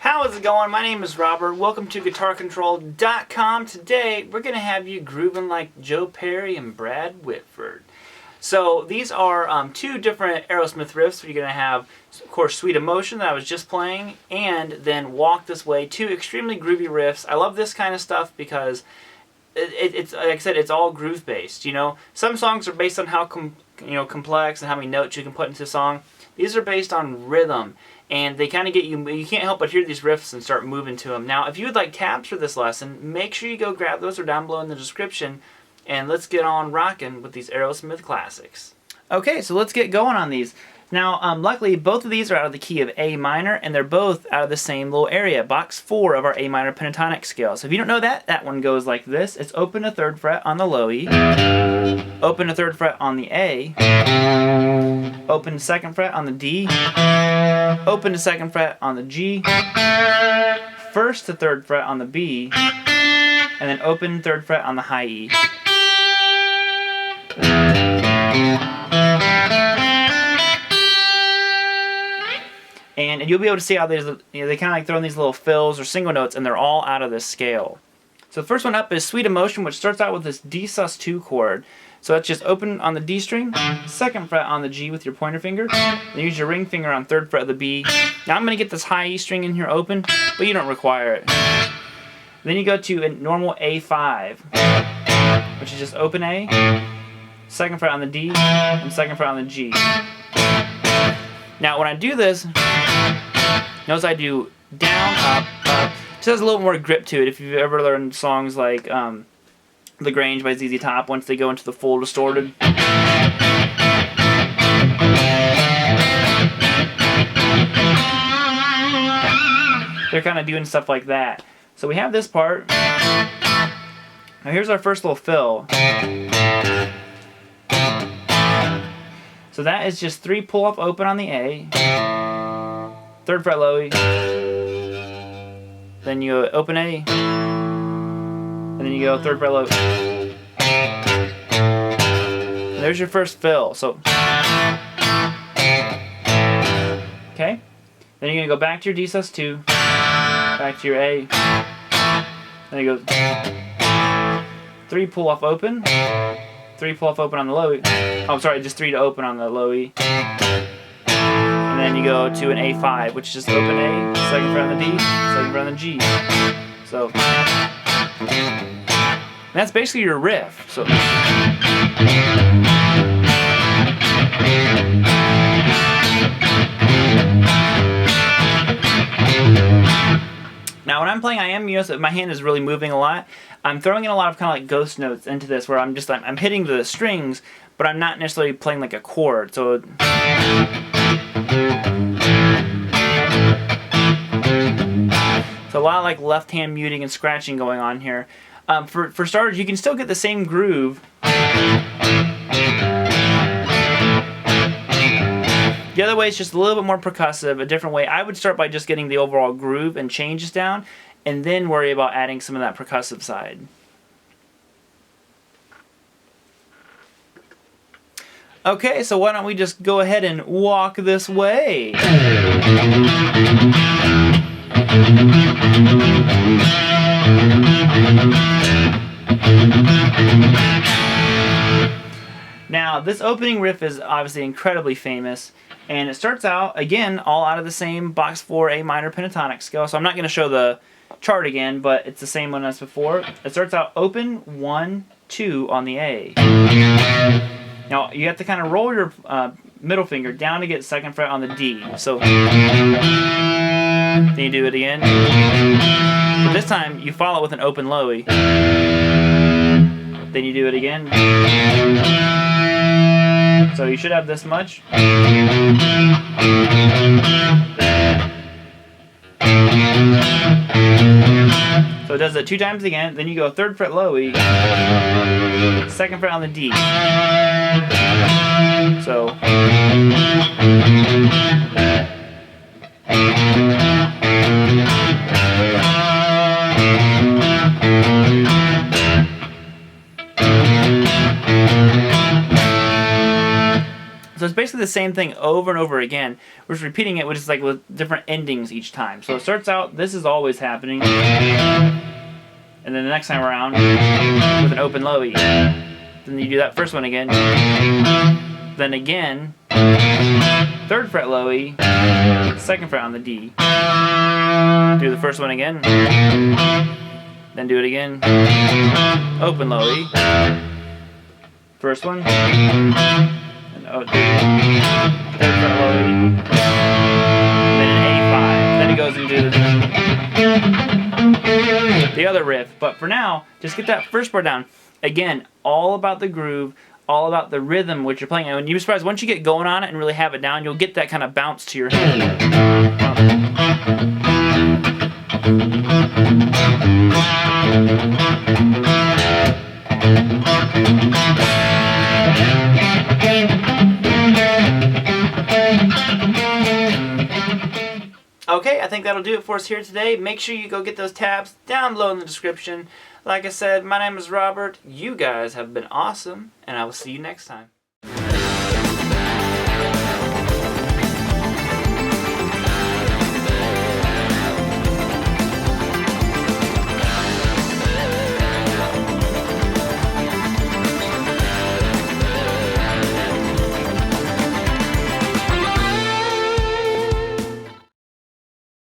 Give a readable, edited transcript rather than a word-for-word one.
How's it going? My name is Robert. Welcome to GuitarControl.com. Today we're going to have you grooving like Joe Perry and Brad Whitford. So these are two different Aerosmith riffs. You're going to have, of course, Sweet Emotion that I was just playing, and then Walk This Way, two extremely groovy riffs. I love this kind of stuff because it's like I said, it's all groove based. You know, some songs are based on how complex and how many notes you can put into a song. These are based on rhythm, and they kind of get you. You can't help but hear these riffs and start moving to them. Now, if you would like tabs for this lesson, make sure you go grab those. They're down below in the description. And let's get on rocking with these Aerosmith classics. Okay, so let's get going on these. Now, luckily, both of these are out of the key of A minor, and they're both out of the same little area, box 4 of our A minor pentatonic scale. So if you don't know that, that one goes like this. It's open to 3rd fret on the low E, open to 3rd fret on the A, open to 2nd fret on the D, open to 2nd fret on the G, 1st to 3rd fret on the B, and then open 3rd fret on the high E. And you'll be able to see how they kind of like throw in these little fills or single notes, and they're all out of this scale. So the first one up is Sweet Emotion, which starts out with this D sus2 chord. So that's just open on the D string, 2nd fret on the G with your pointer finger, then use your ring finger on 3rd fret of the B. Now I'm going to get this high E string in here open, but you don't require it. Then you go to a normal A5, which is just open A, 2nd fret on the D, and 2nd fret on the G. Now when I do this, notice I do down, up, up. It just has a little more grip to it. If you've ever learned songs like The Grange by ZZ Top, once they go into the full distorted. They're kind of doing stuff like that. So we have this part. Now here's our first little fill. So that is just 3 pull up open on the A, 3rd fret low E, then you go open A, and then you go 3rd fret low E. And there's your first fill. So, okay. Then you're gonna go back to your D sus2, back to your A, then you go 3 pull off open, 3 pull off open on the low E. Oh, sorry, just 3 to open on the low E. And then you go to an A5, which is just open A, 2nd fret on the D, 2nd fret on the G. So that's basically your riff. So now when I'm playing, my hand is really moving a lot. I'm throwing in a lot of kind of like ghost notes into this, where I'm hitting the strings, but I'm not necessarily playing like a chord. So a lot of like left hand muting and scratching going on here. For starters, you can still get the same groove. The other way is just a little bit more percussive, a different way. I would start by just getting the overall groove and changes down, and then worry about adding some of that percussive side. Okay, so why don't we just go ahead and walk this way? Now, this opening riff is obviously incredibly famous, and it starts out, again, all out of the same box 4 A minor pentatonic scale, so I'm not going to show the chart again, but it's the same one as before. It starts out open, 1, 2 on the A. Now, you have to kind of roll your middle finger down to get 2nd fret on the D. So, then you do it again. But this time, you follow it with an open low E. Then you do it again. So you should have this much. So it does it 2 times again, then you go 3rd fret low E, 2nd fret on the D. So basically the same thing over and over again. We're just repeating it with just like with different endings each time. So it starts out, this is always happening, and then the next time around with an open low E. Then you do that first one again, then again, 3rd fret low E, 2nd fret on the D. Do the first one again, then do it again, open low E, first one, and 3rd fret low E, then an A5. Then it goes into the other riff. But for now, just get that first part down. Again, all about the groove, all about the rhythm which you're playing. And you'll be surprised, once you get going on it and really have it down, you'll get that kind of bounce to your head. Okay, I think that'll do it for us here today. Make sure you go get those tabs down below in the description. Like I said, my name is Robert. You guys have been awesome, and I will see you next time.